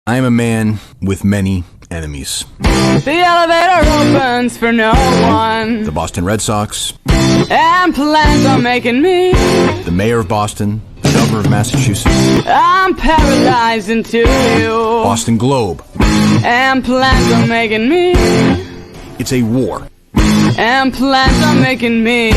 I am a man with many enemies. The elevator opens for no one. The Boston Red Sox. And plans on making me. The mayor of Boston. The governor of Massachusetts. I'm paralyzed into you. Boston Globe. And plans on making me. It's a war. And plans on making me.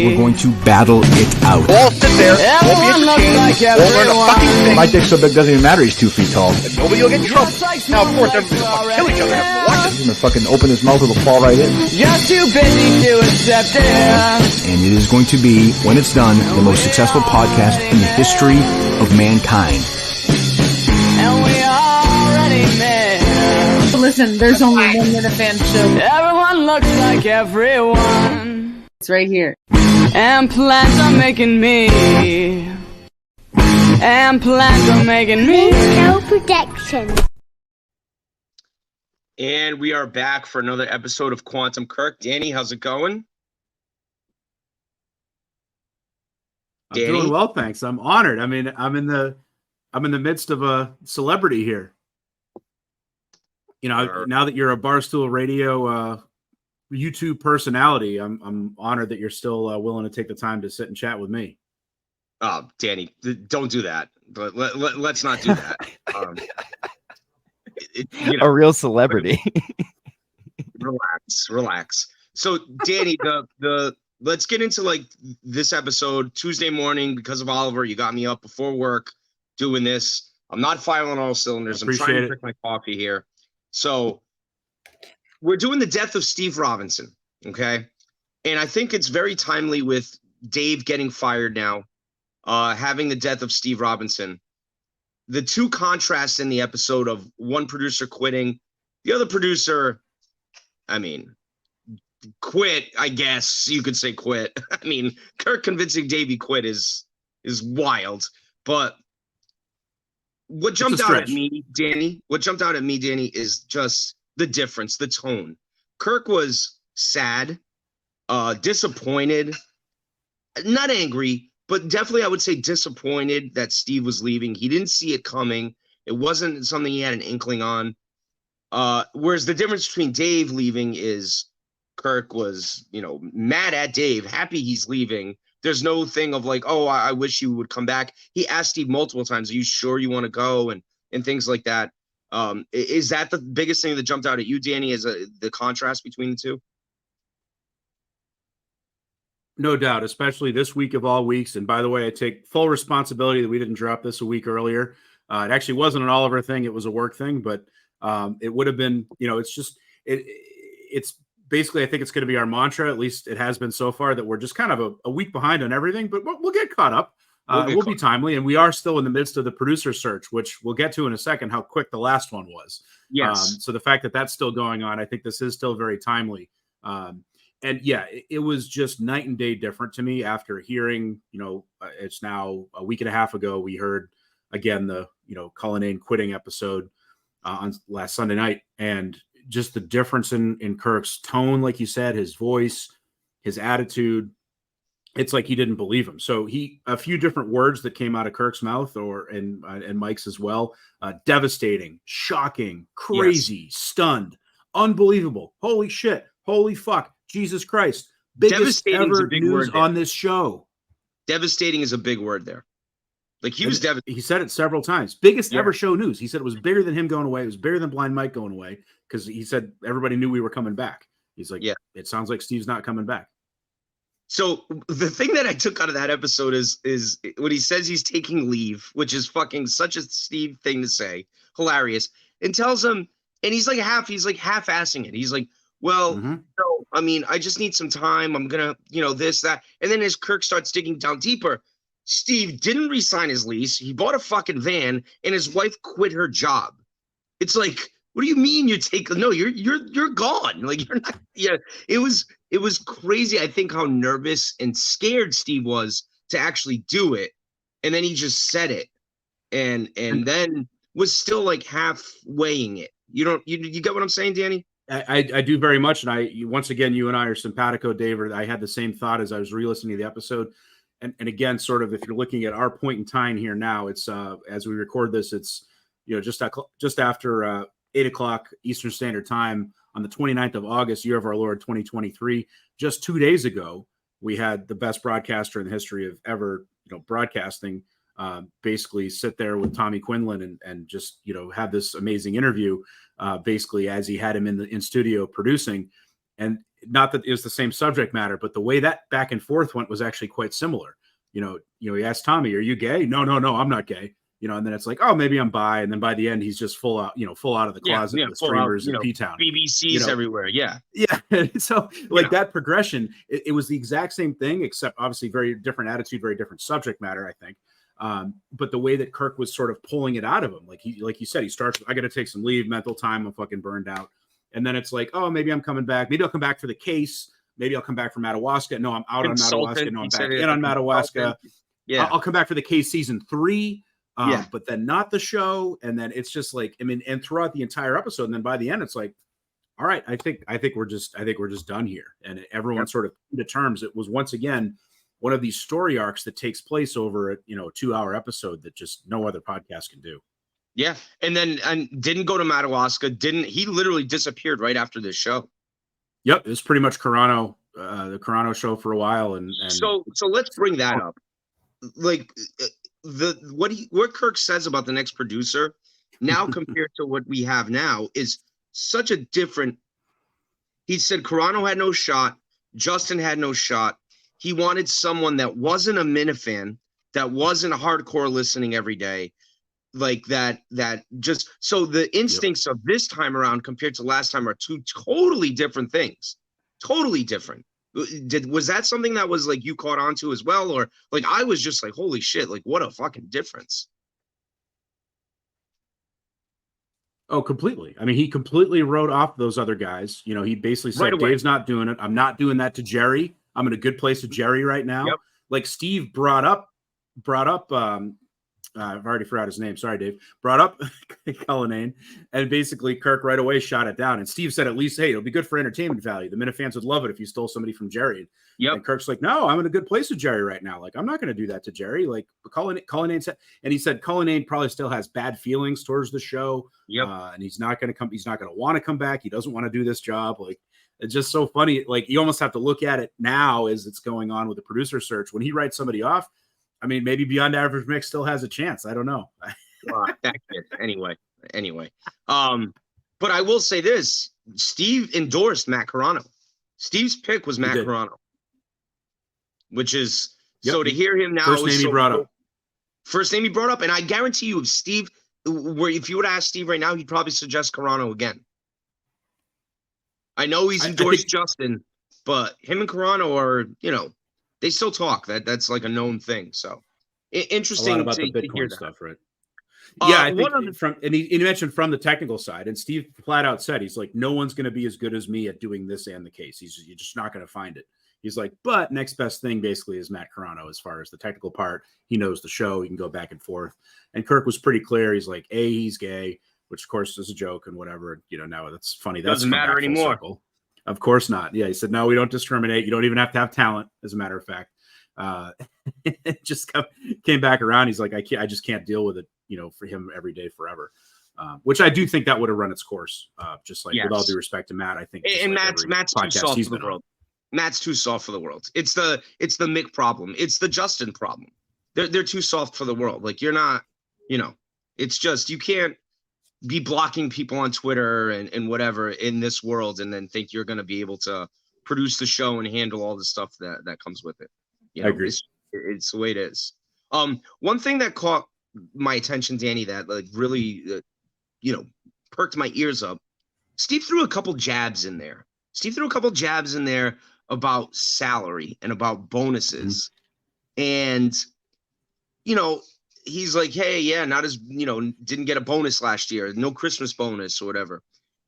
We're going to battle it out. All sit there. Everyone looks like everyone. My dick's so big, doesn't even matter. He's 2 feet tall. And nobody will get in trouble. Now, of course, everybody's going to kill each other after watching. He's going to fucking open his mouth, it'll fall right in. You're too busy to accept it. And it is going to be, when it's done, the most successful podcast in the history of mankind. And we already met. Listen, there's only 1 minute fan show. Everyone looks like everyone. It's right here. And plans on making me. And plans on making me. No protection. And we are back for another episode of Quantum Kirk. Danny, how's it going? I'm doing well, thanks. I'm honored. I mean, I'm in the midst of a celebrity here. You know, now that you're a Barstool Radio YouTube personality, I'm honored that you're still willing to take the time to sit and chat with me. Oh, Danny, don't do that. But let's not do that. A real celebrity. Relax. So, Danny, let's get into like this episode. Tuesday morning, because of Oliver, you got me up before work doing this. I'm not firing on all cylinders. I'm trying to drink my coffee here. So we're doing the death of Steve Robinson, okay? And I think it's very timely with Dave getting fired now, having the death of Steve Robinson. The two contrasts in the episode of one producer quitting, the other producer, I mean, quit, I guess you could say quit. I mean, Kirk convincing Dave he quit is wild. But what jumped out at me, Danny, is just the difference, the tone. Kirk was sad, disappointed, not angry, but definitely I would say disappointed that Steve was leaving. He didn't see it coming. It wasn't something he had an inkling on. Whereas the difference between Dave leaving is Kirk was, mad at Dave, happy he's leaving. There's no thing of like, oh, I wish you would come back. He asked Steve multiple times, are you sure you want to go? And things like that. Is that the biggest thing that jumped out at you, Danny, is the contrast between the two? No doubt, especially this week of all weeks. And by the way, I take full responsibility that we didn't drop this a week earlier. It actually wasn't an Oliver thing. It was a work thing, but it would have been, it's basically, I think it's going to be our mantra, at least it has been so far, that we're just kind of a week behind on everything, but we'll get caught up. We'll be timely, and we are still in the midst of the producer search, which we'll get to in a second, how quick the last one was. Yes. So the fact that that's still going on, I think this is still very timely. And yeah, it was just night and day different to me after hearing, it's now a week and a half ago, we heard again the, Cullinane quitting episode on last Sunday night, and just the difference in Kirk's tone, like you said, his voice, his attitude. It's like he didn't believe him. So a few different words that came out of Kirk's mouth and Mike's as well. Devastating, shocking, crazy, stunned, unbelievable. Holy shit. Holy fuck. Jesus Christ. Biggest ever news on this show. Devastating is a big word there. Like he was devastated. He said it several times. Biggest ever show news. He said it was bigger than him going away. It was bigger than Blind Mike going away, because he said everybody knew we were coming back. He's like, it sounds like Steve's not coming back. So the thing that I took out of that episode is when he says he's taking leave, which is fucking such a Steve thing to say, hilarious, and tells him, and he's like half-assing it. He's like, well, no, I mean, I just need some time. I'm gonna, this, that, and then as Kirk starts digging down deeper, Steve didn't re-sign his lease. He bought a fucking van, and his wife quit her job. It's like, what do you mean you're gone? Like you're not. Yeah, it was crazy. I think how nervous and scared Steve was to actually do it, and then he just said it, and then was still like half weighing it. You get what I'm saying, Danny? I do very much, and once again, you and I are simpatico, David. I had the same thought as I was re-listening to the episode. And again, sort of, if you're looking at our point in time here now, it's as we record this, it's just after 8 o'clock Eastern Standard Time on the 29th of August, year of our Lord 2023. Just 2 days ago, we had the best broadcaster in the history of ever broadcasting basically sit there with Tommy Quinlan and just have this amazing interview basically as he had him in studio producing. And not that it was the same subject matter, but the way that back and forth went was actually quite similar. He asked Tommy, "Are you gay?" No, I'm not gay. And then it's like, oh, maybe I'm bi. And then by the end, he's just full out of the closet with streamers in P-Town. BBC's everywhere. Yeah. Yeah. So that progression, it was the exact same thing, except obviously very different attitude, very different subject matter, I think. But the way that Kirk was sort of pulling it out of him, like you said, he starts, I got to take some leave, mental time. I'm fucking burned out. And then it's like, oh, maybe I'm coming back. Maybe I'll come back for the case. Maybe I'll come back for Madawaska. No, I'm out on Madawaska. No, I'm back in on Madawaska. Yeah. I'll come back for the case season 3. But then not the show. And then it's just like, and throughout the entire episode, and then by the end, it's like, all right, I think we're just done here. And everyone sort of came to terms. It was once again one of these story arcs that takes place over a 2-hour episode that just no other podcast can do. Yeah. And didn't go to Madawaska. He literally disappeared right after this show. Yep. It was pretty much Carano, the Carano show for a while. And so let's bring that up. Like what Kirk says about the next producer now compared to what we have now is such a different. He said Carano had no shot. Justin had no shot. He wanted someone that wasn't a Minifan, that wasn't hardcore listening every day, like that just so the instincts of this time around compared to last time are two totally different things. Totally different. Was that something that was like you caught on to as well? Or like I was just like, holy shit, like what a fucking difference. Oh, completely. I mean, he completely wrote off those other guys. He basically said, Dave's not doing it. I'm not doing that to Jerry. I'm in a good place with Jerry right now. Yep. Like Steve brought up I've already forgot his name. Sorry, Dave. Brought up Cullinane, and basically Kirk right away shot it down. And Steve said, at least, hey, it'll be good for entertainment value. The Minifans would love it if you stole somebody from Jerry. Yep. And Kirk's like, no, I'm in a good place with Jerry right now. Like, I'm not going to do that to Jerry. Like, Cullinane said, and he said Cullinane probably still has bad feelings towards the show. Yep. And he's not going to come. He's not going to want to come back. He doesn't want to do this job. Like, it's just so funny. Like, you almost have to look at it now as it's going on with the producer search. When he writes somebody off, I mean, maybe Beyond Average Mix still has a chance. I don't know. Anyway. But I will say this. Steve endorsed Matt Carano. Steve's pick was Matt Carano. Which is, so to hear him now. First name he brought up. First name he brought up. And I guarantee you, if you would ask Steve right now, he'd probably suggest Carano again. I know he's endorsed Justin, but him and Carano are, they still talk. That's like a known thing. So interesting about to the Bitcoin hear stuff, that. right? Yeah, I think and he mentioned from the technical side, and Steve flat out said, he's like, no one's going to be as good as me at doing this and the case. You're just not going to find it. He's like, but next best thing basically is Matt Carano as far as the technical part. He knows the show. He can go back and forth. And Kirk was pretty clear. He's like, he's gay, which of course is a joke and whatever. Now that's funny. That doesn't matter anymore. Of course not. Yeah, he said, no, we don't discriminate. You don't even have to have talent, as a matter of fact. It just came back around. He's like, I just can't deal with it, for him every day forever. Which I do think that would have run its course. Just like, with all due respect to Matt, I think. And Matt's too soft for the world. Matt's too soft for the world. It's the Mick problem. It's the Justin problem. They're too soft for the world. Like, you're not, it's just, you can't be blocking people on Twitter and whatever in this world and then think you're going to be able to produce the show and handle all the stuff that comes with it. I agree. It's the way it is. One thing that caught my attention, Danny, that like really, perked my ears up. Steve threw a couple jabs in there. About salary and about bonuses. And, he's like, hey, yeah, not as, didn't get a bonus last year. No Christmas bonus or whatever.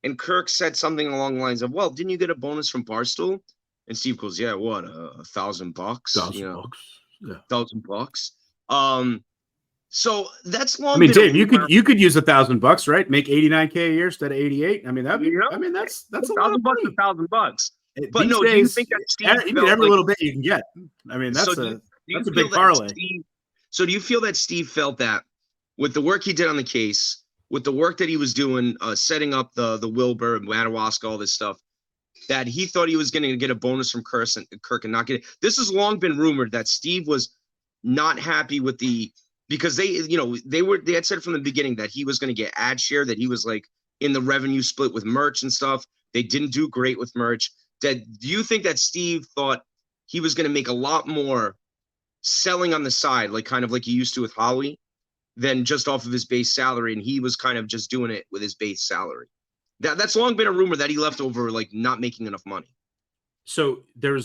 And Kirk said something along the lines of, well, didn't you get a bonus from Barstool? And Steve goes, yeah, what, $1,000? $1,000. Yeah. $1,000. So that's long. I mean, Dave, you could use $1,000, right? Make $89K a year instead of 88. I mean, that's a lot of money. $1,000. But these no, days, do you think that Steve every little bit you can get? I mean, that's a big parlay. So do you feel that Steve felt that with the work he did on the case, with the work that he was doing, setting up the Wilbur, Madawaska, all this stuff, that he thought he was going to get a bonus from Kirk and not get it. This has long been rumored that Steve was not happy with because they had said from the beginning that he was going to get ad share, that he was like in the revenue split with merch and stuff. They didn't do great with merch. Do you think that Steve thought he was going to make a lot more selling on the side, like kind of like he used to with Howie, than just off of his base salary, and he was kind of just doing it with his base salary? That's long been a rumor that he left over like not making enough money. So there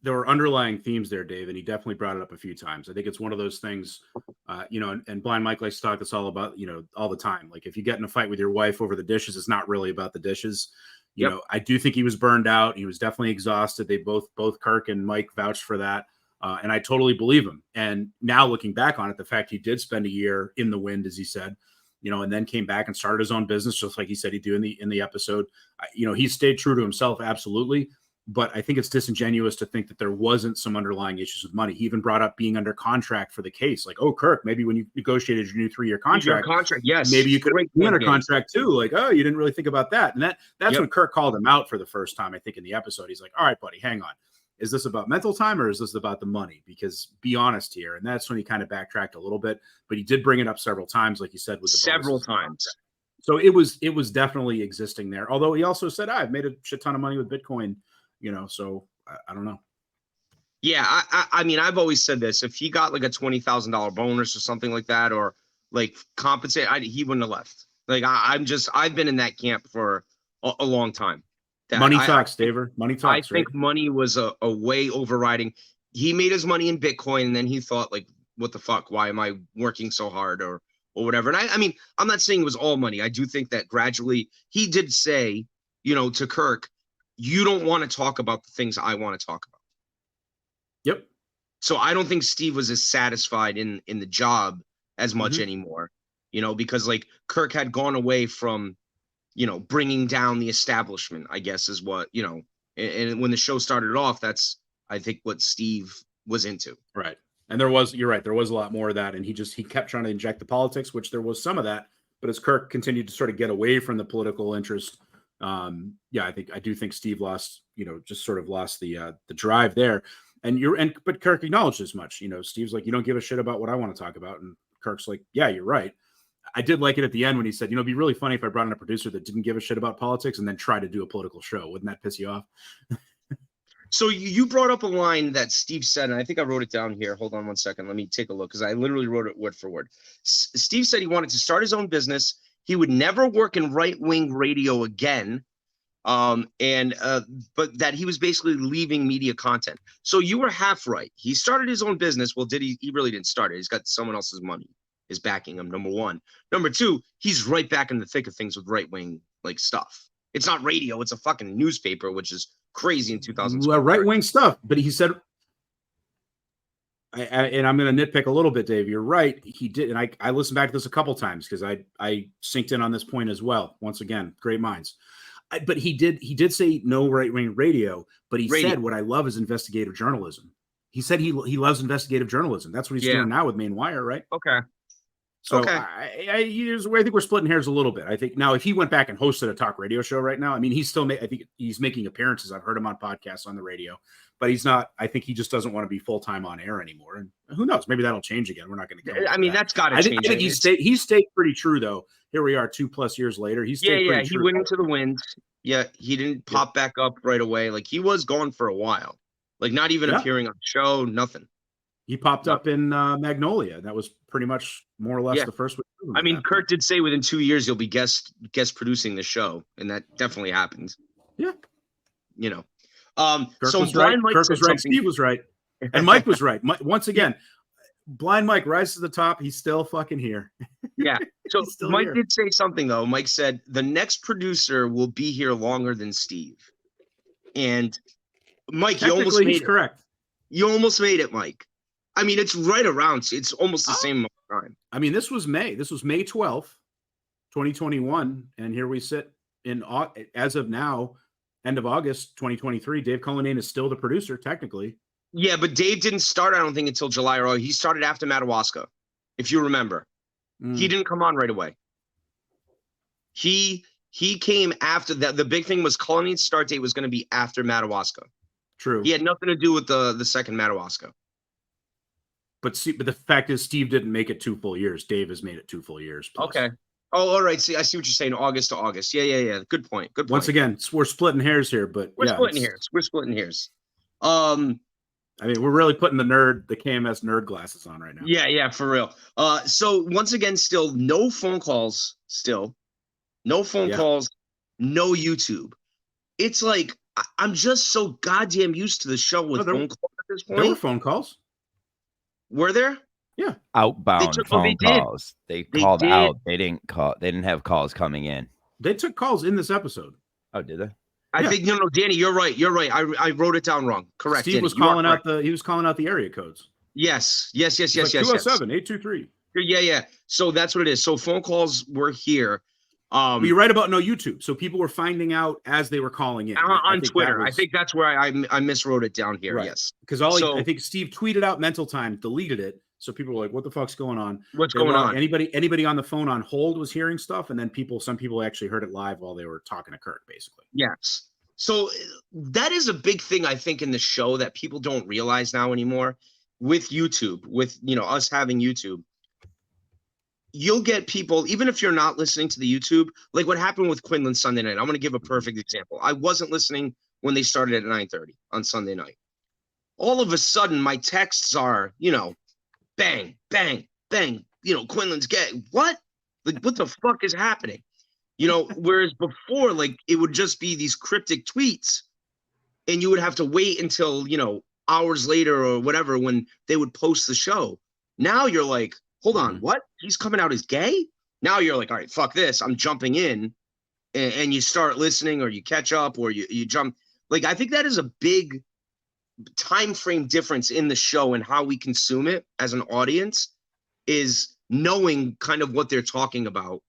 were underlying themes there, Dave, and he definitely brought it up a few times. I think it's one of those things, and Blind Mike likes to talk this all about, all the time. Like if you get in a fight with your wife over the dishes, it's not really about the dishes. You know, I do think he was burned out. He was definitely exhausted. They both Kirk and Mike vouched for that. And I totally believe him. And now looking back on it, the fact he did spend a year in the wind, as he said, and then came back and started his own business, just like he said he'd do in the episode. He stayed true to himself, absolutely. But I think it's disingenuous to think that there wasn't some underlying issues with money. He even brought up being under contract for the case. Like, oh, Kirk, maybe when you negotiated your new 3-year contract, yes, maybe you could be under contract too. Like, oh, you didn't really think about that. And that's when Kirk called him out for the first time, I think, in the episode. He's like, all right, buddy, hang on. Is this about mental time or is this about the money? Because be honest here. And that's when he kind of backtracked a little bit, but he did bring it up several times, like you said, with the several times. So it was definitely existing there. Although he also said, I've made a shit ton of money with Bitcoin, so I don't know. Yeah. I mean, I've always said this, if he got like a $20,000 bonus or something like that, or like compensate, he wouldn't have left. Like I've been in that camp for a long time. Money talks, Daver. Money talks. I think money was a way overriding. He made his money in Bitcoin, and then he thought, like, what the fuck? Why am I working so hard or whatever? And I mean, I'm not saying it was all money. I do think that gradually he did say, to Kirk, you don't want to talk about the things I want to talk about. Yep. So I don't think Steve was as satisfied in the job as much anymore, because like Kirk had gone away from, bringing down the establishment, I guess is what, and when the show started off, that's, I think, what Steve was into. Right. And you're right. There was a lot more of that. And he kept trying to inject the politics, which there was some of that, but as Kirk continued to sort of get away from the political interest, I do think Steve lost, just sort of lost the drive there. But Kirk acknowledged as much, Steve's like, you don't give a shit about what I want to talk about. And Kirk's like, yeah, you're right. I did like it at the end when he said, it'd be really funny if I brought in a producer that didn't give a shit about politics and then try to do a political show. Wouldn't that piss you off? So you brought up a line that Steve said, and I think I wrote it down here. Hold on one second. Let me take a look, because I literally wrote it word for word. Steve said he wanted to start his own business. He would never work in right-wing radio again. But that he was basically leaving media content. So you were half right. He started his own business. Well, did he? He really didn't start it. He's got someone else's money is backing him, number one. Number two, he's right back in the thick of things with right-wing like stuff. It's not radio, it's a fucking newspaper, which is crazy in 2000. Well, right-wing stuff, but he said, and I'm going to nitpick a little bit, Dave. You're right. He did, and I listened back to this a couple times because I synced in on this point as well. Once again, great minds. But he did say no right-wing radio, but he said what I love is investigative journalism. He said he loves investigative journalism. That's what he's doing now with Main Wire, right? Okay. So I think we're splitting hairs a little bit. I think now if he went back and hosted a talk radio show right now, I mean, I think he's making appearances. I've heard him on podcasts on the radio, but he's not. I think he just doesn't want to be full-time on air anymore. And who knows? Maybe that'll change again. We're not going to go. I mean, that's got to change. I think he stayed pretty true though. Here we are 2+ years later. He went into the wind. Yeah, he didn't pop back up right away. Like he was gone for a while. Like not even appearing on the show, nothing. He popped up in Magnolia. That was pretty much more or less the first one. I mean, Kirk did say within 2 years you'll be guest producing the show, and that definitely happened. Yeah. Kirk so was right. Kirk was right. Steve was right. And Mike was right. Once again, Blind Mike rises to the top. He's still fucking here. Yeah. So Mike did say something, though. Mike said the next producer will be here longer than Steve. And Mike, you almost made it. Correct. You almost made it, Mike. I mean, it's right around. It's almost the same time. I mean, this was May 12th, 2021. And here we sit as of now, end of August, 2023. Dave Cullinane is still the producer, technically. Yeah, but Dave didn't start, I don't think, until July or August. He started after Madawaska, if you remember. He didn't come on right away. He came after that. The big thing was Colleen's start date was going to be after Madawaska. True. He had nothing to do with the second Madawaska. But the fact is, Steve didn't make it 2 full years. Dave has made it 2 full years. Plus. Okay. Oh, all right. See, I see what you're saying. August to August. Yeah. Good point. Once again, we're splitting hairs here, but we're splitting hairs. I mean, we're really putting the KMS nerd glasses on right now. Yeah, for real. So once again, still no phone calls. No phone calls. No YouTube. It's like I'm just so goddamn used to the show with phone calls at this point. There were phone calls. Were there? Yeah. Outbound phone calls. They called out. They didn't call. They didn't have calls coming in. They took calls in this episode. Oh, did they? I think no, Danny, you're right. I wrote it down wrong. Correct. Steve Danny, was calling out he was calling out the area codes. Yes. 207-823. Yeah. So that's what it is. So phone calls were here. But you're right about no YouTube. So people were finding out as they were calling in on Twitter. I think that's where I miswrote it down here. Right. Yes, because I think Steve tweeted out mental time, deleted it. So people were like, "What the fuck's going on? What's going on?" Anybody on the phone on hold was hearing stuff, and then some people actually heard it live while they were talking to Kirk, basically. Yes. So that is a big thing I think in the show that people don't realize now anymore. With YouTube, with us having YouTube, you'll get people, even if you're not listening to the YouTube, like what happened with Quinlan Sunday night. I'm going to give a perfect example. I wasn't listening when they started at 9:30 on Sunday night. All of a sudden, my texts are, bang, bang, bang. Quinlan's gay. What? Like, what the fuck is happening? Whereas before, like, it would just be these cryptic tweets, and you would have to wait until, hours later or whatever when they would post the show. Now you're like, hold on, what? He's coming out as gay? Now you're like, all right, fuck this. I'm jumping in, and you start listening, or you catch up, or you jump. Like, I think that is a big time frame difference in the show and how we consume it as an audience, is knowing kind of what they're talking about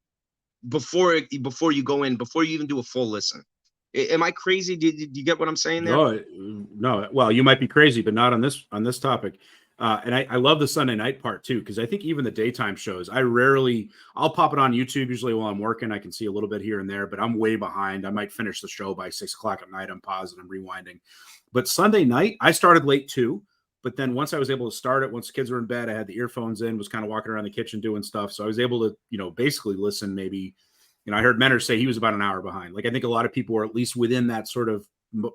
before you go in, before you even do a full listen. Am I crazy? Do you get what I'm saying there? No. Well, you might be crazy, but not on this topic. And I love the Sunday night part too, because I think even the daytime shows, I'll pop it on YouTube usually while I'm working. I can see a little bit here and there, but I'm way behind. I might finish the show by 6:00 at night. I'm pausing, I'm rewinding. But Sunday night, I started late too. But then once I was able to start it, once the kids were in bed, I had the earphones in, was kind of walking around the kitchen doing stuff. So I was able to, basically listen maybe, I heard Mentor say he was about an hour behind. Like, I think a lot of people were at least within that sort of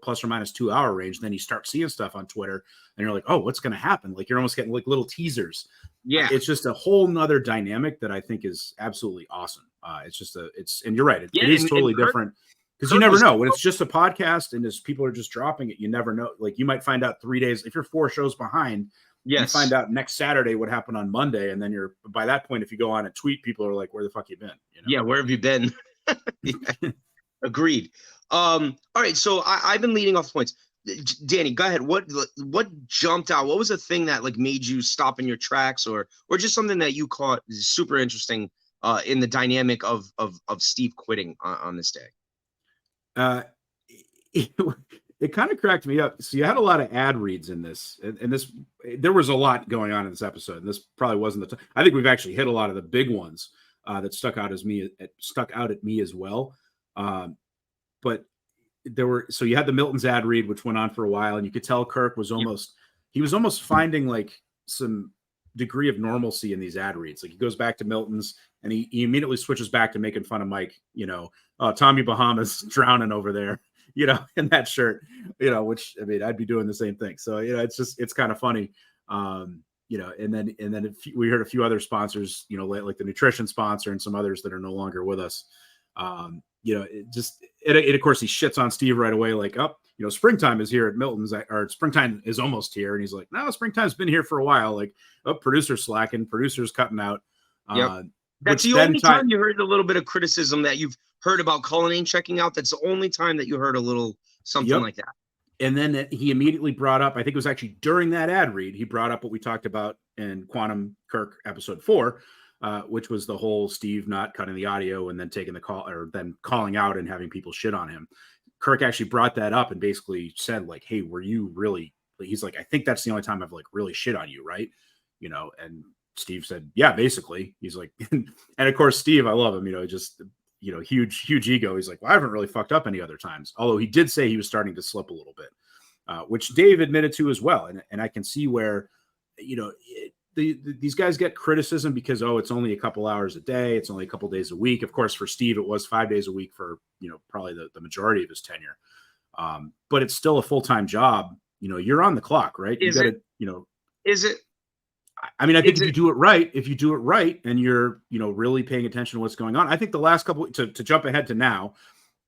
plus or minus 2 hour range. Then you start seeing stuff on Twitter and you're like, oh, what's going to happen? Like, you're almost getting like little teasers. Yeah. It's just a whole nother dynamic that I think is absolutely awesome. And you're right. It is totally different, because you never know when it's just a podcast and as people are just dropping it, you never know. Like, you might find out 3 days, if you're 4 shows behind, you find out next Saturday what happened on Monday. And then by that point, if you go on and tweet, people are like, where the fuck you been? Yeah. Where have you been? Yeah. Agreed. All right. So I've been leading off points. Danny, go ahead. What jumped out? What was the thing that like made you stop in your tracks, or just something that you caught super interesting in the dynamic of Steve quitting on this day? It kind of cracked me up. So you had a lot of ad reads in this, and this, there was a lot going on in this episode. And this probably wasn't I think we've actually hit a lot of the big ones that stuck out at me as well. But so you had the Milton's ad read, which went on for a while, and you could tell Kirk was almost finding like some degree of normalcy in these ad reads. Like, he goes back to Milton's and he immediately switches back to making fun of Mike, Tommy Bahama's drowning over there, in that shirt, which, I mean, I'd be doing the same thing. So, it's kind of funny. And then we heard a few other sponsors, like the nutrition sponsor and some others that are no longer with us. Of course, he shits on Steve right away. Like, springtime is here at Milton's, or springtime is almost here. And he's like, no, springtime's been here for a while. Like, producer's slacking, producer's cutting out. That's the only time you heard a little bit of criticism that you've heard about Cullinane checking out. That's the only time that you heard a little something like that. And then he immediately brought up, I think it was actually during that ad read, he brought up what we talked about in Quantum Kirk episode 4, which was the whole Steve not cutting the audio and then taking the call, or then calling out and having people shit on him. Kirk actually brought that up and basically said, like, hey, were you really, he's like, I think that's the only time I've like really shit on you, right? And Steve said, yeah, basically. He's like, and of course, Steve, I love him, huge ego. He's like, well, I haven't really fucked up any other times. Although he did say he was starting to slip a little bit, which Dave admitted to as well. And I can see where, these guys get criticism because, it's only a couple hours a day. It's only a couple days a week. Of course, for Steve, it was 5 days a week for, probably the majority of his tenure. But it's still a full-time job. You're on the clock, right? Is it? I mean, I think if you do it right and you're, really paying attention to what's going on, I think the last couple to jump ahead to now,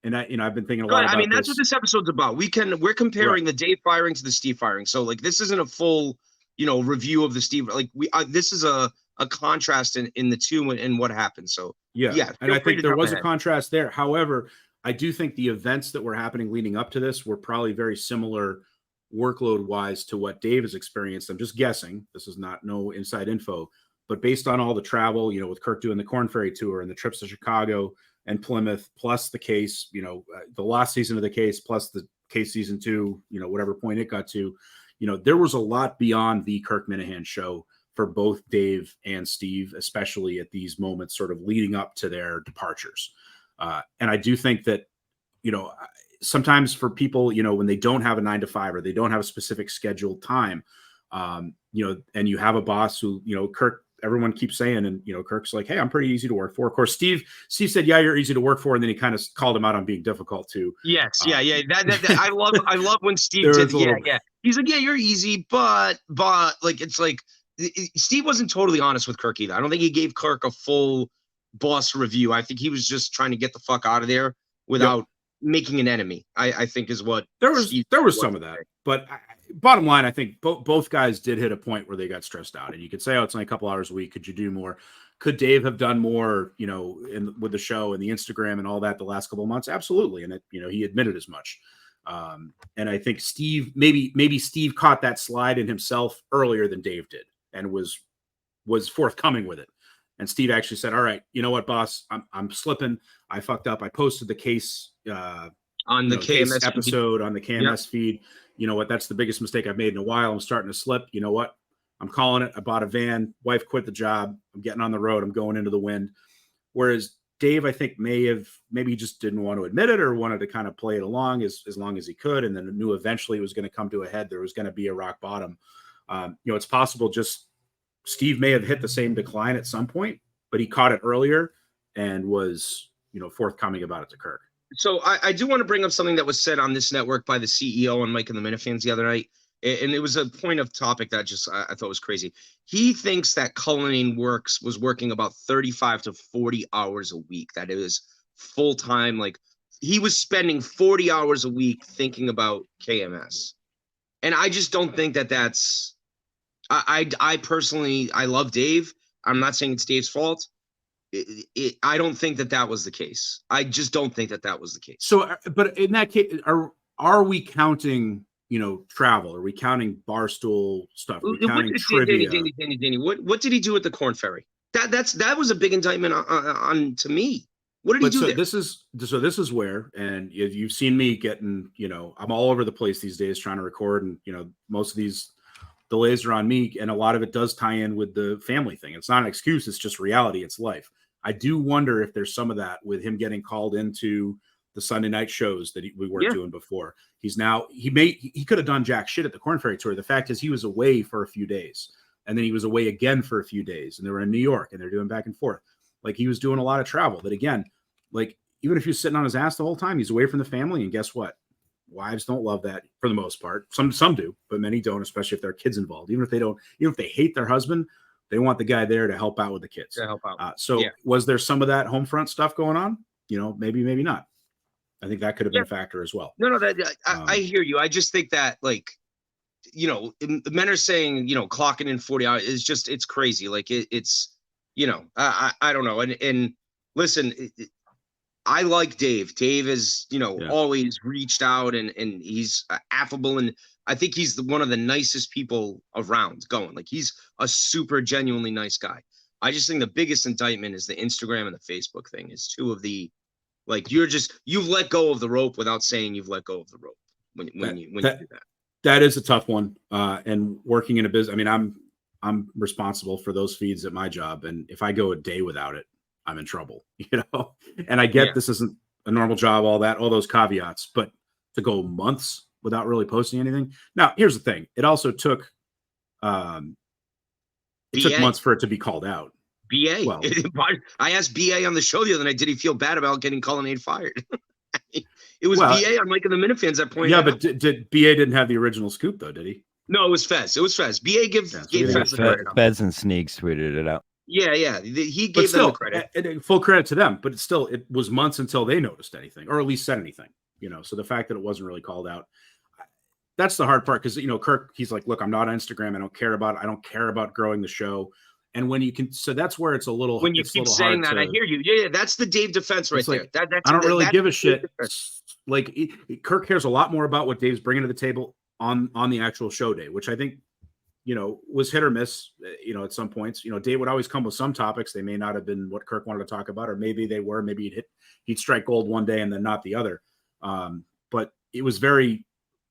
and I've been thinking a lot about that's what this episode's about. We're comparing the Dave firing to the Steve firing. So like, this isn't a full, review of the Steve. Like this is a contrast in the two and what happened. So yeah. And I think there was a contrast there. However, I do think the events that were happening leading up to this were probably very similar workload wise to what Dave has experienced. I'm just guessing. This is no inside info, but based on all the travel, with Kirk doing the Corn Ferry tour and the trips to Chicago and Plymouth, plus the case, the last season of the case, plus the case season 2, whatever point it got to, there was a lot beyond the Kirk Minahan show for both Dave and Steve, especially at these moments sort of leading up to their departures. And I do think that, sometimes for people, when they don't have a 9 to 5 or they don't have a specific scheduled time, and you have a boss who, Kirk, everyone keeps saying, and, Kirk's like, hey, I'm pretty easy to work for. Of course, Steve said, yeah, you're easy to work for. And then he kind of called him out on being difficult too. Yes. Yeah. That I love when Steve did. Yeah. He's like, yeah, you're easy, but like, it's like Steve wasn't totally honest with Kirk either. I don't think he gave Kirk a full boss review. I think he was just trying to get the fuck out of there without making an enemy. I think is what there was some of that, but bottom line, I think both guys did hit a point where they got stressed out, and you could say, it's only a couple hours a week. Could you do more? Could Dave have done more, with the show and the Instagram and all that the last couple of months? Absolutely. And he admitted as much. And I think Steve, maybe Steve caught that slide in himself earlier than Dave did and was forthcoming with it. And Steve actually said, all right, you know what, boss, I'm slipping. I fucked up. I posted the case on the KMS episode on the KMS feed. You know what? That's the biggest mistake I've made in a while. I'm starting to slip. You know what? I'm calling it. I bought a van. Wife quit the job. I'm getting on the road. I'm going into the wind. Whereas Dave, I think maybe he just didn't want to admit it or wanted to kind of play it along as long as he could. And then knew eventually it was going to come to a head. There was going to be a rock bottom. It's possible just Steve may have hit the same decline at some point, but he caught it earlier and was, forthcoming about it to Kirk. So I do want to bring up something that was said on this network by the CEO on Mike and the Minifans the other night. And it was a point of topic that I thought was crazy. He thinks that Cullinane was working about 35 to 40 hours a week. That it was full time. Like he was spending 40 hours a week thinking about KMS. And I just don't think that's, I personally, I love Dave. I'm not saying it's Dave's fault. I don't think that was the case. I just don't think that was the case. So, but in that case, are we counting, travel? Are we counting Barstool stuff? Are we counting trivia? Danny, what did he do at the Corn Ferry? That was a big indictment on to me. What did he do there? This is where, and you've seen me getting, I'm all over the place these days trying to record, and most of these delays are on me, and a lot of it does tie in with the family thing. It's not an excuse, it's just reality, it's life. I do wonder if there's some of that with him getting called into the Sunday night shows that we weren't doing before. He could have done jack shit at the Corn Ferry tour. The fact is he was away for a few days, and then he was away again for a few days, and they were in New York and they're doing back and forth. Like he was doing a lot of travel that, again, like even if he was sitting on his ass the whole time, he's away from the family. And guess what? Wives don't love that for the most part. Some do, but many don't, especially if there are kids involved. Even if they hate their husband, they want the guy there to help out with the kids. To help out. Was there some of that home front stuff going on? Maybe not. I think that could have been a factor as well. No, I hear you. I just think that, like, men are saying, clocking in 40 hours is just, it's crazy. Like it's, I don't know. And listen, I like Dave. Dave has, always reached out and he's affable. And I think he's one of the nicest people around going. Like he's a super genuinely nice guy. I just think the biggest indictment is the Instagram and the Facebook thing is two of the, like, you've let go of the rope without saying you've let go of the rope when you do that. That is a tough one. And working in a business, I mean, I'm responsible for those feeds at my job. And if I go a day without it, I'm in trouble, and I get this isn't a normal job, all those caveats, but to go months without really posting anything. Now, here's the thing. It also took, months for it to be called out. BA. Well, I asked BA on the show the other night, did he feel bad about getting Cullinane fired? It was BA on Mike and the Minifans that pointed out. Yeah, but did BA didn't have the original scoop, though, did he? No, it was Fez. It was Fez. BA gave Fez the credit. Fez and Sneaks tweeted it out. Yeah. He gave them the credit. Full credit to them, but it was months until they noticed anything, or at least said anything. So the fact that it wasn't really called out, that's the hard part, because Kirk, he's like, look, I'm not on Instagram. I don't care about growing the show. And when you can, so that's where it's a little. When you keep saying that, I hear you. Yeah, that's the Dave defense right there. That's I don't really give a shit. Like Kirk cares a lot more about what Dave's bringing to the table on the actual show day, which I think, was hit or miss. At some points, Dave would always come with some topics. They may not have been what Kirk wanted to talk about, or maybe they were. Maybe he'd strike gold one day and then not the other. But it was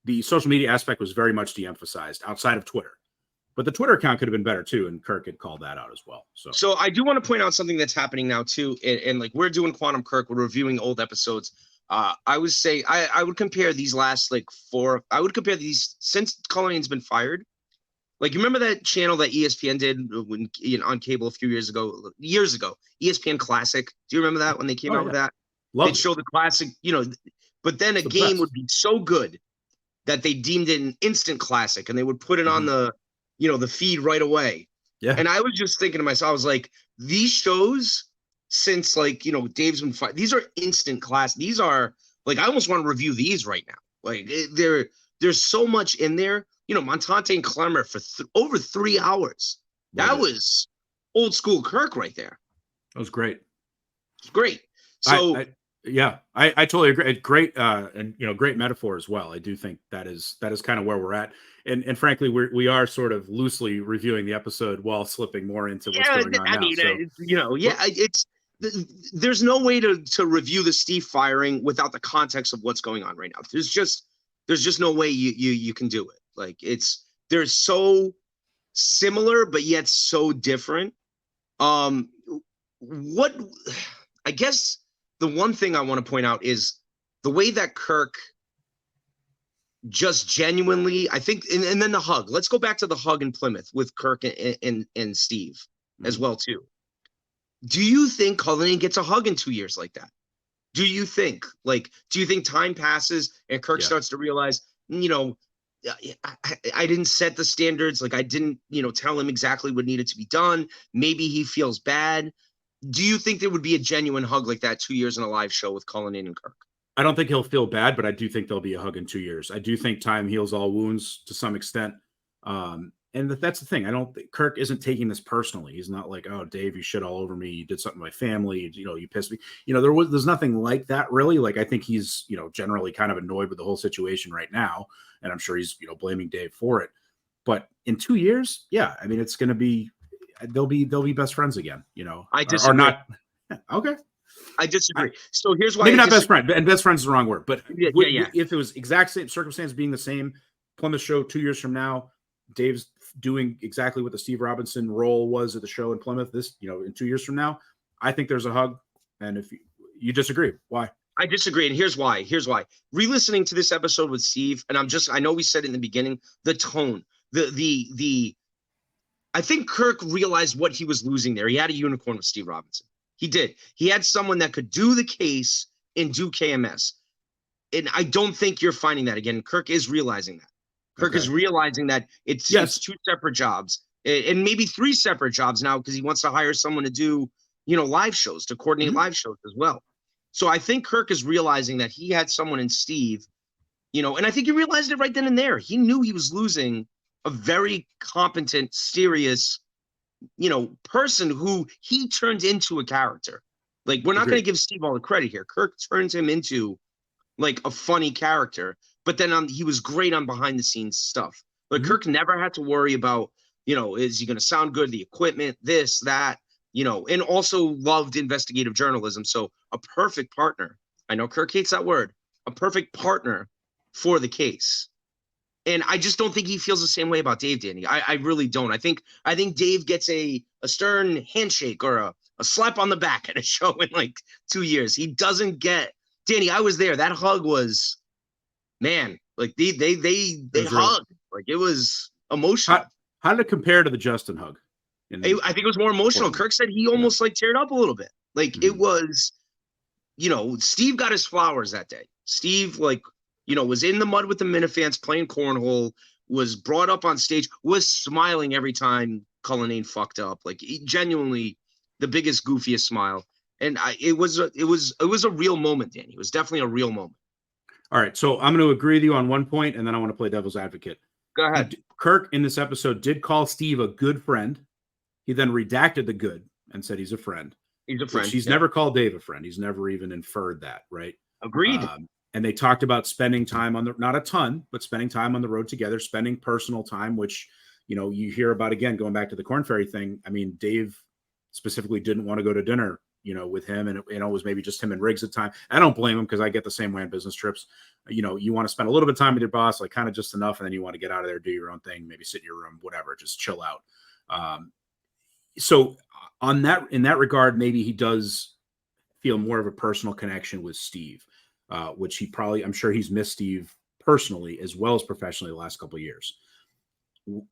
the social media aspect was very much de-emphasized outside of Twitter. But the Twitter account could have been better too, and Kirk had called that out as well. So I do want to point out something that's happening now too, and like we're doing Quantum Kirk, we're reviewing old episodes. I would say I would compare these last I would compare these since Cullinane's been fired. Like, you remember that channel that ESPN did when on cable a few years ago, ESPN Classic. Do you remember that when they came out with that? They'd show the classic, but then a game would be so good that they deemed it an instant classic, and they would put it on the feed right away. Yeah. And I was just thinking to myself, I was like, these shows, since Dave's been fired, these are instant class. These are I almost want to review these right now. Like, there's so much in there. Montante and Clemmer for over 3 hours. That was old school Kirk right there. That was great. It's great. So I totally agree. Great, and great metaphor as well. I do think that is kind of where we're at, and frankly, we are sort of loosely reviewing the episode while slipping more into what's going on now. There's no way to review the Steve firing without the context of what's going on right now. There's just no way you can do it. Like, they're so similar but yet so different. What I guess. The one thing I want to point out is the way that Kirk just genuinely, I think, and then the hug. Let's go back to the hug in Plymouth with Kirk and Steve as well, too. Do you think Cullinane gets a hug in 2 years like that? Do you think time passes and Kirk starts to realize, I didn't set the standards. Like, I didn't, tell him exactly what needed to be done. Maybe he feels bad. Do you think there would be a genuine hug like that 2 years in a live show with Cullinane and Kirk? I don't think he'll feel bad, but I do think there'll be a hug in 2 years. I do think time heals all wounds to some extent. And that's the thing. I don't think Kirk isn't taking this personally. He's not like, oh, Dave, you shit all over me. You did something to my family. You pissed me. There's nothing like that really. Like, I think he's, generally kind of annoyed with the whole situation right now. And I'm sure he's, blaming Dave for it. But in 2 years, I mean, it's going to be, they'll be best friends again, I disagree. Or not. Okay. I disagree. So here's why. Maybe not best friend, and best friend is the wrong word, but yeah. If it was exact same circumstance being the same, Plymouth show 2 years from now, Dave's doing exactly what the Steve Robinson role was at the show in Plymouth, in 2 years from now, I think there's a hug. And if you disagree, why? I disagree. And here's why. Re-listening to this episode with Steve, and I know we said it in the beginning, the tone, I think Kirk realized what he was losing there. He had a unicorn with Steve Robinson. He did. He had someone that could do the case and do KMS. And I don't think you're finding that again. Kirk is realizing that. Kirk is realizing that it's two separate jobs, and maybe 3 separate jobs now, because he wants to hire someone to do, live shows, to coordinate live shows as well. So I think Kirk is realizing that he had someone in Steve, and I think he realized it right then and there. He knew he was losing a very competent, serious, person who he turned into a character. Like, we're not going to give Steve all the credit here. Kirk turns him into like a funny character, but then he was great on behind the scenes stuff. But Kirk never had to worry about, is he going to sound good? The equipment, this, that, and also loved investigative journalism. So a perfect partner. I know Kirk hates that word. A perfect partner for the case. And I just don't think he feels the same way about Dave, Danny. I really don't. I think Dave gets a stern handshake or a slap on the back at a show in like 2 years. He doesn't get Danny. I was there. That hug was, man, like they hugged. Like it was emotional. How did it compare to the Justin hug? I think it was more emotional. Kirk said he almost like teared up a little bit. Like it was, Steve got his flowers that day. Steve, like, was in the mud with the Minifans playing cornhole, was brought up on stage, was smiling every time Cullinane fucked up. Like genuinely the biggest, goofiest smile. And it was a real moment, Danny. It was definitely a real moment. All right. So I'm going to agree with you on one point, and then I want to play devil's advocate. Go ahead. Kirk in this episode did call Steve a good friend. He then redacted the good and said he's a friend. He's a friend. He's never called Dave a friend. He's never even inferred that, right? Agreed. And they talked about spending time on not a ton, but spending time on the road together, spending personal time, which, you hear about again, going back to the Corn Ferry thing. I mean, Dave specifically didn't want to go to dinner, with him. And it was maybe just him and Riggs at the time. I don't blame him because I get the same way on business trips. You want to spend a little bit of time with your boss, like kind of just enough. And then you want to get out of there, do your own thing, maybe sit in your room, whatever, just chill out. So in that regard, maybe he does feel more of a personal connection with Steve, which I'm sure he's missed Steve personally as well as professionally the last couple of years.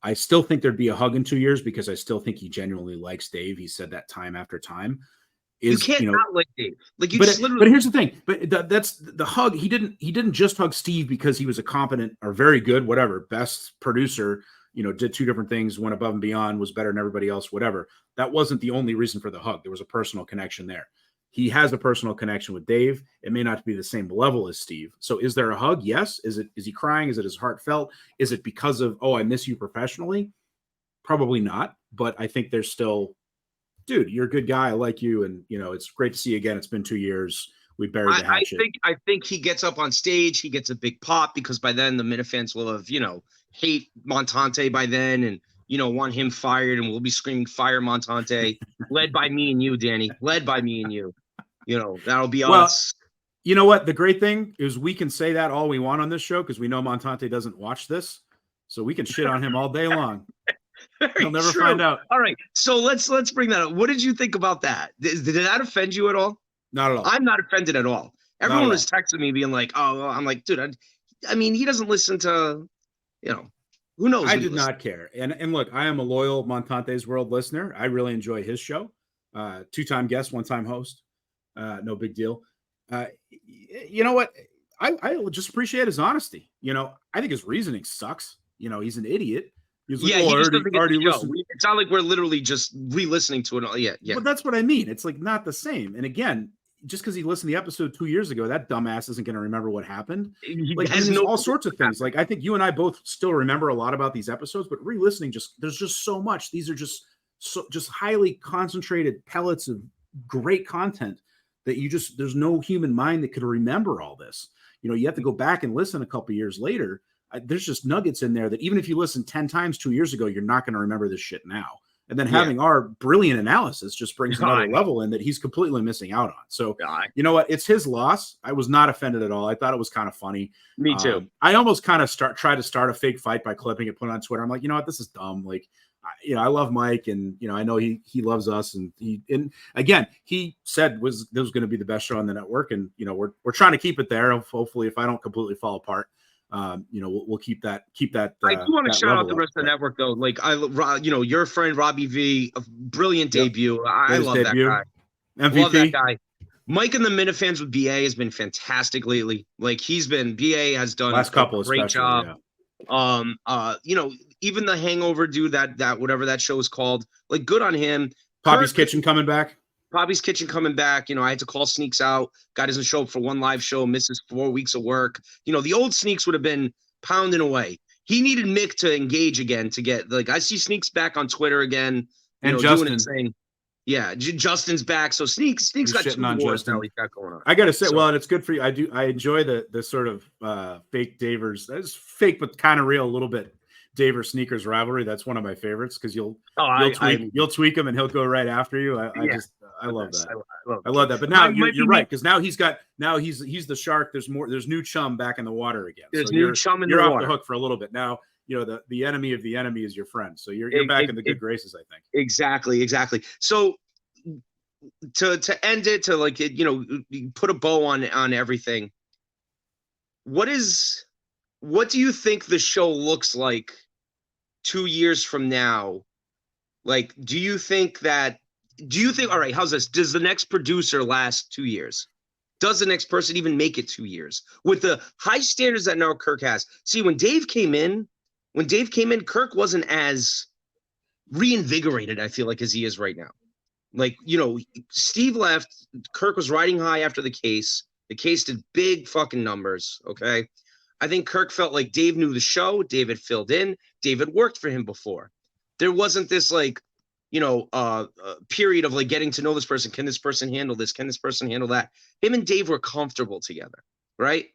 I still think there'd be a hug in 2 years because I still think he genuinely likes Dave. He said that time after time. You can't not like Dave. Like but here's the thing. But that's the hug. He didn't just hug Steve because he was a competent or very good, whatever, best producer. Did two different things, went above and beyond, was better than everybody else, whatever. That wasn't the only reason for the hug. There was a personal connection there. He has a personal connection with Dave. It may not be the same level as Steve. So is there a hug? Yes. Is he crying? Is it his heartfelt? Is it because of, I miss you professionally? Probably not. But I think there's still, dude, you're a good guy. I like you. And, it's great to see you again. It's been 2 years. We buried the hatchet. I think he gets up on stage. He gets a big pop because by then the Minifans will have, hate Montante by then and, want him fired. And we'll be screaming, fire Montante, led by me and you, Danny, led by me and you. That'll be us. You know what? The great thing is we can say that all we want on this show because we know Montante doesn't watch this. So we can shit on him all day long. He'll never find out. All right. So let's bring that up. What did you think about that? Did that offend you at all? Not at all. I'm not offended at all. Everyone was texting me being like, oh, I'm like, dude, I mean, he doesn't listen to, who knows? I did not care. And look, I am a loyal Montante's World listener. I really enjoy his show. 2-time guest, 1-time host. No big deal. You know what? I just appreciate his honesty. I think his reasoning sucks. He's an idiot. He's like, he just doesn't get the show. It's not like we're literally just re-listening to it. Yeah. But that's what I mean. It's like not the same. And again, just because he listened to the episode 2 years ago, that dumbass isn't going to remember what happened. Like, there's all sorts of things. Like, I think you and I both still remember a lot about these episodes, but re-listening, there's just so much. These are just highly concentrated pellets of great content that there's no human mind that could remember all this. You have to go back and listen a couple years later. There's just nuggets in there that even if you listen 10 times 2 years ago, you're not going to remember this shit now. And then having our brilliant analysis just brings another level in that he's completely missing out on. So, you know what? It's his loss. I was not offended at all. I thought it was kind of funny. Me too. I almost kind of tried to start a fake fight by clipping it, put it on Twitter. I'm like, you know what? This is dumb. Like, I love Mike, and I know he loves us, and again, he said this was going to be the best show on the network, and we're trying to keep it there. Hopefully, if I don't completely fall apart. We'll keep that. I do want to shout out the rest of the network though. Like your friend Robbie V, a brilliant debut. I love that guy. MVP. Love that guy. Mike and the Minifans with BA has been fantastic lately. Like BA has done last couple a great job. Yeah. Even the Hangover dude, that whatever that show is called, like good on him. Poppy's Kitchen coming back. Poppy's Kitchen coming back. I had to call Sneaks out. Guy doesn't show up for one live show, misses 4 weeks of work. The old Sneaks would have been pounding away. He needed Mick to engage again to get, like, I see Sneaks back on Twitter again. And Justin. Doing his thing. Yeah, Justin's back. So Sneaks got 2 wars now he's got going on. I got to say, well, and it's good for you. I enjoy the sort of fake Davers. That's fake, but kind of real a little bit. Daver Sneakers rivalry. That's one of my favorites because you'll tweak him and he'll go right after you. I love that. I love that. But now you're right because now he's the shark. There's new chum back in the water again. There's new chum in the water. You're off the hook for a little bit now. The enemy of the enemy is your friend. So you're back in the good graces, I think. Exactly. So to end it, to like, you know, put a bow on everything. What do you think the show looks like 2 years from now? Like, do you think, all right, how's this? Does the next producer last 2 years? Does the next person even make it 2 years? With the high standards that now Kirk has. See, when Dave came in, Kirk wasn't as reinvigorated, I feel like, as he is right now. Like, you know, Steve left, Kirk was riding high after the case. The case did big fucking numbers, okay? I think Kirk felt like Dave knew the show. Dave had filled in. Dave had worked for him before. There wasn't this, like, you know, period of like getting to know this person. Can this person handle this? Can this person handle that? Him and Dave were comfortable together, right?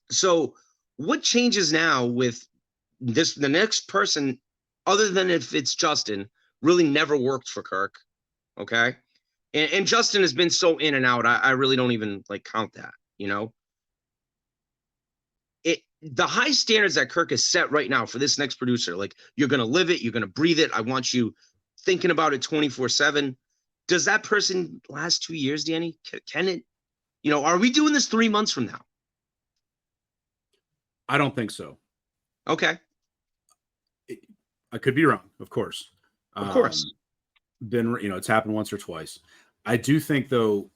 So what changes now with the next person, other than if it's Justin, really never worked for Kirk, okay? And Justin has been so in and out, I really don't even like count that, you know? The high standards that Kirk has set right now for this next producer, like, you're going to live it, you're going to breathe it. I want you thinking about it 24/7. Does that person last 2 years, Danny? Can it, you know, are we doing this 3 months from now? I don't think so. Okay. I could be wrong, of course. Of course. It's happened once or twice. I do think, though,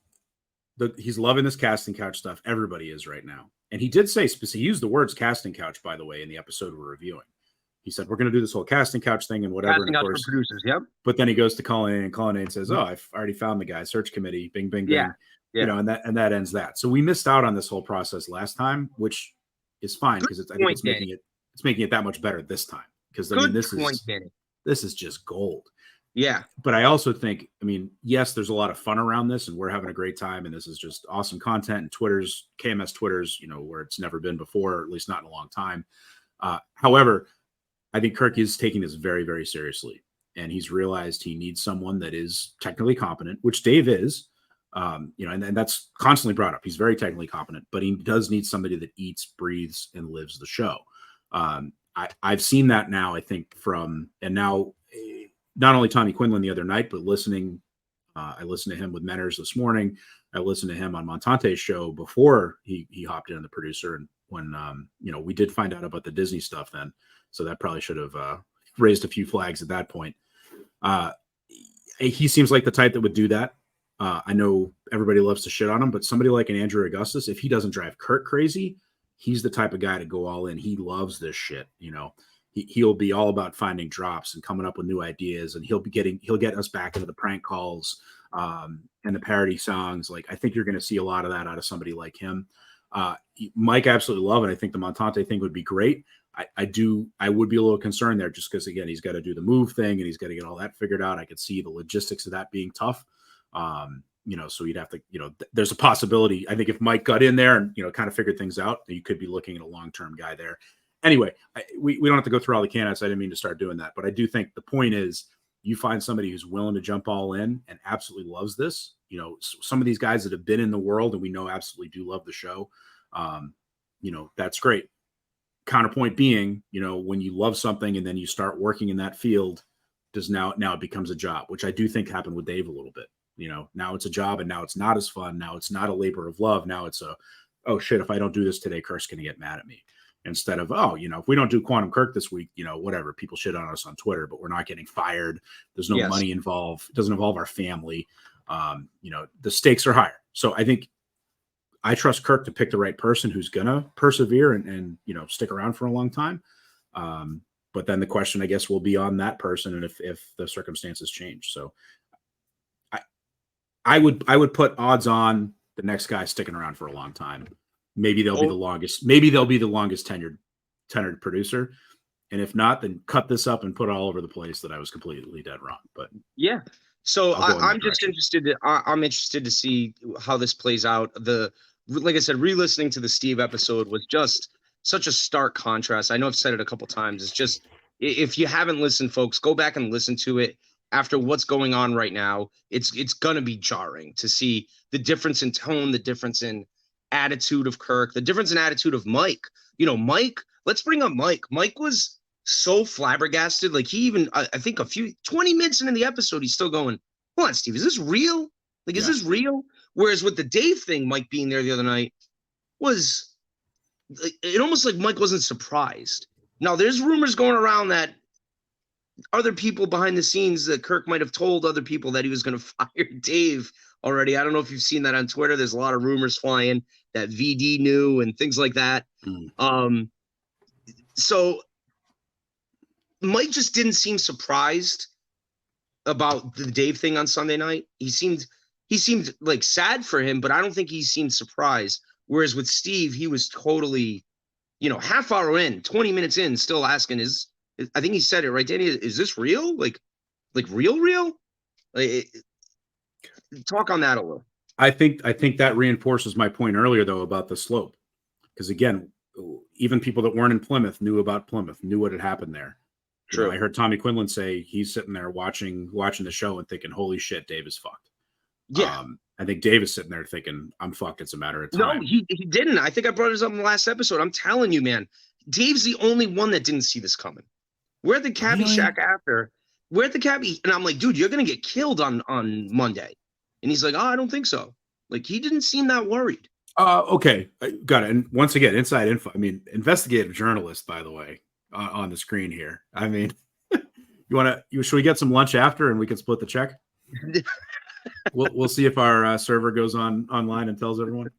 that he's loving this casting couch stuff. Everybody is right now. And he did say, he used the words casting couch, by the way, in the episode we're reviewing. He said, we're going to do this whole casting couch thing and whatever. Casting and of couch course, for producers, yep. But then he goes to Colin and says, oh, I've already found the guy. Search committee, bing, bing, bing. Yeah. You know, and that ends that. So we missed out on this whole process last time, which is fine because I think it's making it that much better this time. Because I mean, this is just gold. Yeah. But I also think, I mean, yes, there's a lot of fun around this and we're having a great time. And this is just awesome content. And KMS Twitter's, you know, where it's never been before, or at least not in a long time. However, I think Kirk is taking this very, very seriously. And he's realized he needs someone that is technically competent, which Dave is, you know, and that's constantly brought up. He's very technically competent, but he does need somebody that eats, breathes, and lives the show. I've seen that now, I think, not only Tommy Quinlan the other night, but I listened to him with Menners this morning. I listened to him on Montante's show before he hopped in the producer. And when, you know, we did find out about the Disney stuff then. So that probably should have raised a few flags at that point. He seems like the type that would do that. I know everybody loves to shit on him, but somebody like an Andrew Augustus, if he doesn't drive Kirk crazy, he's the type of guy to go all in. He loves this shit, you know. He'll be all about finding drops and coming up with new ideas, and he'll get us back into the prank calls and the parody songs. Like, I think you're going to see a lot of that out of somebody like him. Mike absolutely love it. I think the Montante thing would be great. I would be a little concerned there just because, again, he's got to do the move thing and he's got to get all that figured out. I could see the logistics of that being tough. You know, so you'd have to, you know, there's a possibility. I think if Mike got in there and, you know, kind of figured things out, you could be looking at a long-term guy there. Anyway, we don't have to go through all the candidates. I didn't mean to start doing that, but I do think the point is you find somebody who's willing to jump all in and absolutely loves this. You know, some of these guys that have been in the world and we know absolutely do love the show. You know, that's great. Counterpoint being, you know, when you love something and then you start working in that field, now it becomes a job, which I do think happened with Dave a little bit. You know, now it's a job and now it's not as fun. Now it's not a labor of love. Now it's oh shit, if I don't do this today, Kirk's going to get mad at me. Instead of, oh, you know, if we don't do Quantum Kirk this week, you know, whatever, people shit on us on Twitter, but we're not getting fired. There's no money involved. It doesn't involve our family. You know, the stakes are higher. So I think I trust Kirk to pick the right person who's going to persevere and, you know, stick around for a long time. But then the question, I guess, will be on that person and if the circumstances change. So I would put odds on the next guy sticking around for a long time. Maybe they'll be the longest. Maybe they'll be the longest tenured producer, and if not, then cut this up and put it all over the place that I was completely dead wrong. But yeah, so I'm just interested. I'm interested to see how this plays out. Like I said, re-listening to the Steve episode was just such a stark contrast. I know I've said it a couple times. It's just, if you haven't listened, folks, go back and listen to it. After what's going on right now, it's gonna be jarring to see the difference in tone, the difference in attitude of Kirk, the difference in attitude of Mike. You know, Mike, let's bring up Mike. Mike was so flabbergasted. Like, he even, I think 20 minutes into the episode, he's still going, hold on, Steve, is this real? Like, is this real? Whereas with the Dave thing, Mike being there the other night was, it almost like Mike wasn't surprised. Now, there's rumors going around that other people behind the scenes that Kirk might have told other people that he was going to fire Dave already. I don't know if you've seen that on Twitter. There's a lot of rumors flying that VD knew and things like that. So Mike just didn't seem surprised about the Dave thing on Sunday night. He seemed like sad for him, but I don't think he seemed surprised. Whereas with Steve, he was totally, half hour in, 20 minutes in, still asking, I think he said it right, Danny, is this real? Like real? Talk on that a little. I think that reinforces my point earlier, though, about the slope. Because again, even people that weren't in Plymouth knew about Plymouth, knew what had happened there. True. I heard Tommy Quinlan say he's sitting there watching the show and thinking, holy shit, Dave is fucked. Yeah. I think Dave is sitting there thinking, I'm fucked. It's a matter of time. No, he didn't. I think I brought this up in the last episode. I'm telling you, man, Dave's the only one that didn't see this coming. We're at the cabbie shack after. We're at the cabbie, and I'm like, dude, you're going to get killed on Monday. And he's like, oh, I don't think so. Like, he didn't seem that worried. Okay. Got it. And once again, inside info. I mean, investigative journalist, by the way, on the screen here. I mean, should we get some lunch after and we can split the check? We'll see if our server goes online and tells everyone.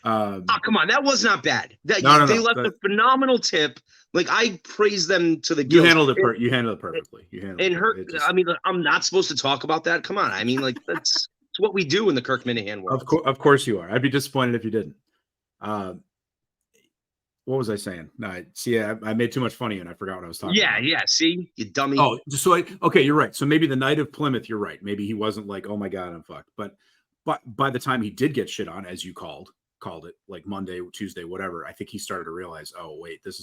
Come on. That was not bad. They left a phenomenal tip. Like, I praise them to the gills. You handled it perfectly. I mean, I'm not supposed to talk about that. Come on. I mean, like, that's what we do in the Kirk Minahan world. Of course you are. I'd be disappointed if you didn't. What was I saying? No, I made too much funny and I forgot what I was talking about. Yeah. See, you dummy. Oh, okay, you're right. So maybe the night of Plymouth, you're right. Maybe he wasn't like, oh my God, I'm fucked. But by the time he did get shit on, as you called it, like Monday, Tuesday, whatever, I think he started to realize, oh wait, this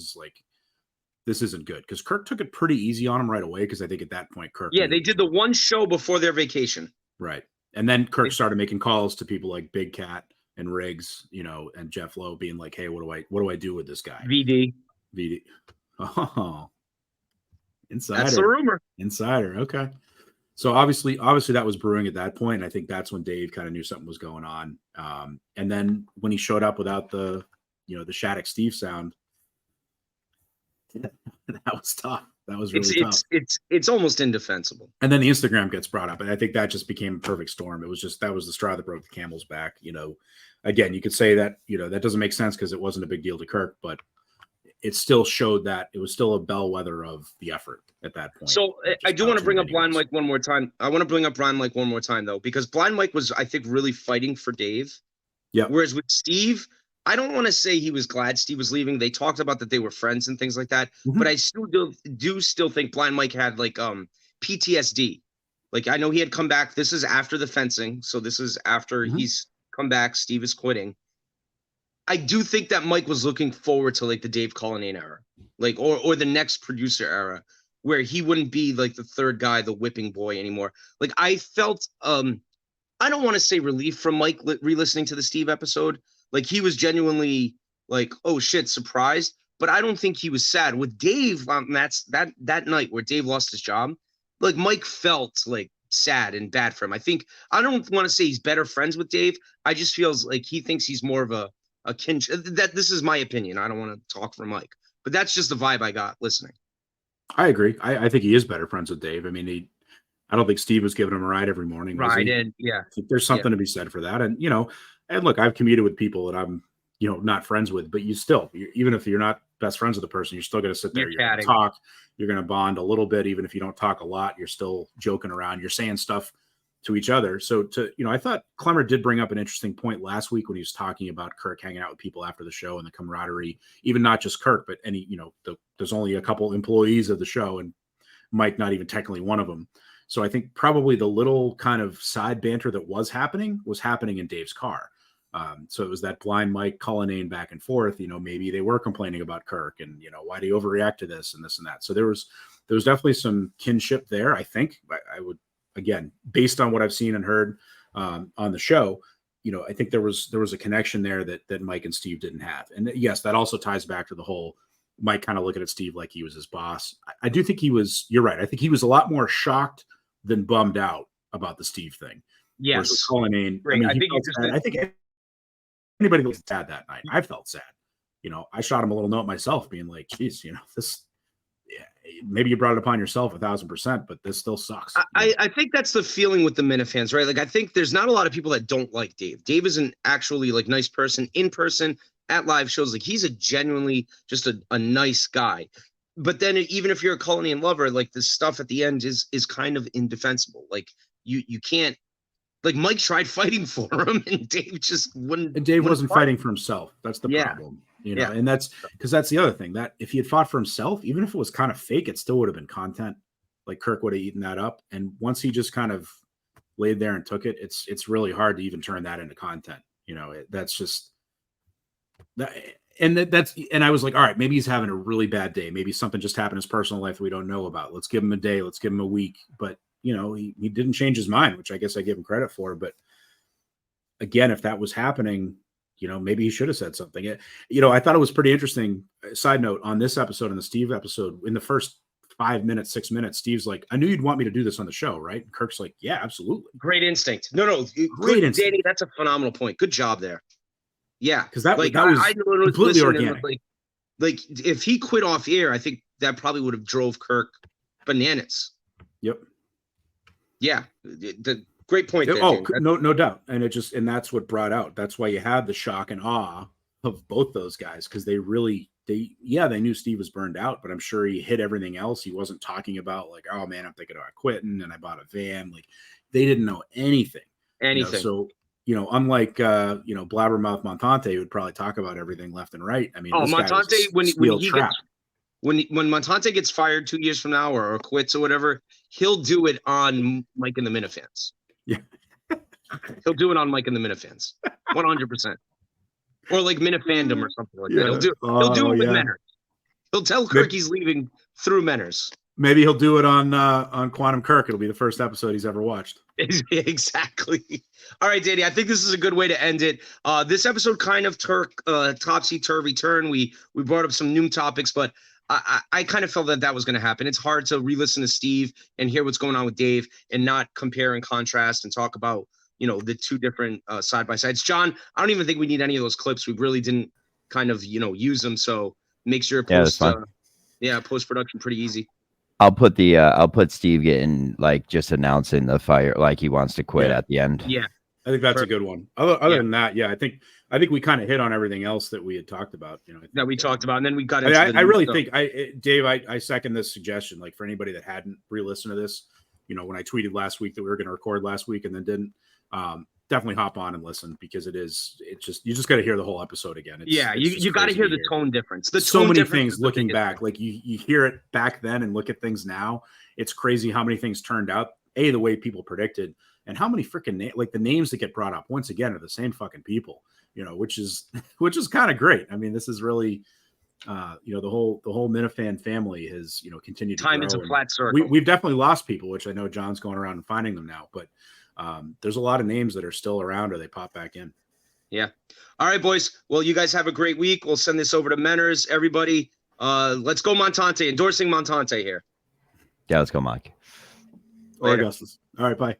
isn't good. Because Kirk took it pretty easy on him right away. Because I think at that point, Kirk. Yeah, they did the one show before their vacation. Right. And then Kirk started making calls to people like Big Cat and Riggs, and Jeff Lowe being like, hey, what do I do with this guy? VD. Oh, insider. That's the rumor. Insider. Okay. So obviously that was brewing at that point. And I think that's when Dave kind of knew something was going on. And then when he showed up without the Shattuck Steve sound, that was tough. That was really tough. It's almost indefensible. And then the Instagram gets brought up, and I think that just became a perfect storm. That was the straw that broke the camel's back. Again, you could say that that doesn't make sense because it wasn't a big deal to Kirk, but it still showed that it was still a bellwether of the effort at that point. So I do want to bring up Blind Mike one more time. I want to bring up Blind Mike one more time though, because Blind Mike was, I think, really fighting for Dave. Yeah. Whereas with Steve, I don't want to say he was glad Steve was leaving. They talked about that they were friends and things like that. Mm-hmm. But I still do think Blind Mike had like PTSD. Like, I know he had come back. This is after the fencing. So this is after he's come back. Steve is quitting. I do think that Mike was looking forward to like the Dave Cullinane era, like, or the next producer era where he wouldn't be like the third guy, the whipping boy anymore. Like, I felt, I don't want to say relief from Mike re-listening to the Steve episode. Like, he was genuinely like, oh shit, surprised. But I don't think he was sad. With Dave, that night where Dave lost his job, like, Mike felt like sad and bad for him. I don't want to say he's better friends with Dave. I just feels like he thinks he's more of a kinship. That this is my opinion. I don't want to talk for Mike, but that's just the vibe I got listening. I agree. I think he is better friends with Dave. I mean, I don't think Steve was giving him a ride every morning. Right. And yeah, I think there's something to be said for that. And, and look, I've commuted with people that I'm, not friends with, but even if you're not best friends with the person, you're still going to sit there, you're going to talk, you're going to bond a little bit. Even if you don't talk a lot, you're still joking around, you're saying stuff to each other. So I thought Clemmer did bring up an interesting point last week when he was talking about Kirk hanging out with people after the show and the camaraderie, even not just Kirk, but there's only a couple employees of the show and Mike, not even technically one of them. So I think probably the little kind of side banter that was happening in Dave's car. So it was that Blind Mike Cullinane back and forth, maybe they were complaining about Kirk and, why do you overreact to this and this and that. So there was definitely some kinship there. I think I would, again, based on what I've seen and heard on the show, I think there was a connection there that Mike and Steve didn't have. And yes, that also ties back to the whole Mike kind of looking at Steve like he was his boss. I do think you're right. I think he was a lot more shocked than bummed out about the Steve thing. Yes. Versus Cullinane. Great. I think anybody was sad that night. I felt sad. I shot him a little note myself, being like, geez, this, maybe you brought it upon yourself 1,000%, but this still sucks. I think that's the feeling with the Minifans, right? Like, I think there's not a lot of people that don't like Dave. Dave is an actually like nice person in person at live shows. Like, he's a genuinely just a nice guy. But then even if you're a Cullinane lover, like, the stuff at the end is kind of indefensible. Like, you can't, like, Mike tried fighting for him and Dave just wouldn't. And Dave wasn't fighting for himself. That's the problem. And that's because that's the other thing, that if he had fought for himself, even if it was kind of fake, it still would have been content. Like, Kirk would have eaten that up. And once he just kind of laid there and took it, it's really hard to even turn that into content. That's just that. And I was like, all right, maybe he's having a really bad day. Maybe something just happened in his personal life that we don't know about. Let's give him a day. Let's give him a week. But, he didn't change his mind, which I guess I give him credit for. But again, if that was happening, maybe he should have said something. I thought it was pretty interesting. Side note on this episode, in the Steve episode, in the first 5 minutes, 6 minutes, Steve's like, I knew you'd want me to do this on the show, right? And Kirk's like, yeah, absolutely. Great instinct. No, great instinct. Danny, that's a phenomenal point. Good job there. Yeah. Because that was completely organic. Like, if he quit off air, I think that probably would have drove Kirk bananas. Yep. Yeah. The great point. There, no doubt. And that's what brought out. That's why you had the shock and awe of both those guys, because they knew Steve was burned out, but I'm sure he hit everything else. He wasn't talking about like, oh man, I'm thinking about quitting and I bought a van. Like, they didn't know anything. So, unlike Blabbermouth Montante, who would probably talk about everything left and right. I mean, Montante, when Montante gets fired 2 years from now or quits or whatever, he'll do it on Mike and the Minifans. Yeah. He'll do it on Mike and the Minifans. 100%. Or like Minifandom or something like that. He'll do it with Menners. He'll tell Kirk he's leaving through Menners. Maybe he'll do it on Quantum Kirk. It'll be the first episode he's ever watched. Exactly. All right, Danny, I think this is a good way to end it. This episode kind of topsy-turvy turn. We brought up some new topics, but I kind of felt that was going to happen. It's hard to re-listen to Steve and hear what's going on with Dave and not compare and contrast and talk about, the two different side-by-sides. John, I don't even think we need any of those clips. We really didn't kind of, use them. So makes your post-production pretty easy. I'll put Steve getting like just announcing the fire, like he wants to quit at the end. Yeah. I think that's a good one. Other than that, I think we kind of hit on everything else that we had talked about. That we talked about, and then we got into. I really think Dave, I second this suggestion. Like, for anybody that hadn't re-listened to this, when I tweeted last week that we were going to record last week and then didn't, definitely hop on and listen, because you just got to hear the whole episode again. You got to hear the tone difference. So many things looking back, like you hear it back then and look at things now. It's crazy how many things turned out the way people predicted. And how many freaking like the names that get brought up once again are the same fucking people, which is kind of great. I mean, this is really, the whole Minifan family has, continued to time grow. It's a flat circle. We've definitely lost people, which I know John's going around and finding them now, but there's a lot of names that are still around or they pop back in. Yeah. All right, boys. Well, you guys have a great week. We'll send this over to Menners. Everybody, let's go Montante, endorsing Montante here. Yeah, let's go, Mike. Or Augustus. All right, bye.